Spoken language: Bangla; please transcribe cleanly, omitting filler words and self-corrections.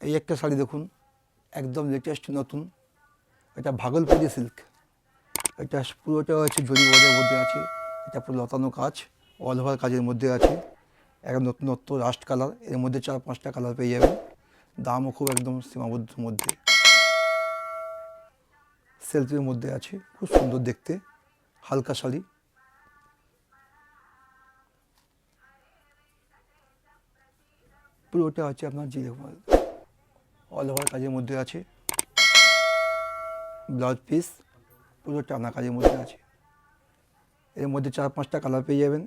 এই একটা শাড়ি দেখুন, একদম লেটেস্ট নতুন। এটা ভাগলপুরি সিল্ক। এটা পুরোটা হচ্ছে জরি ওয়ার্কের মধ্যে আছে। এটা পুরো লতানো কাজ, অল ওভার কাজের মধ্যে আছে। একদম নতুনত্ব রাস্ট কালার, এর মধ্যে 4-5টা কালার পেয়ে যাবেন। দামও খুব একদম সীমাবদ্ধর মধ্যে। সেলফের মধ্যে আছে, খুব সুন্দর দেখতে, হালকা শাড়ি। পুরোটা আছে আপনার জিরে অল ওভার কাজের মধ্যে আছে। ব্লাউজ পিস পুরো টানা কাজের মধ্যে আছে। এর মধ্যে 4-5টা কালার পেয়ে যাবেন।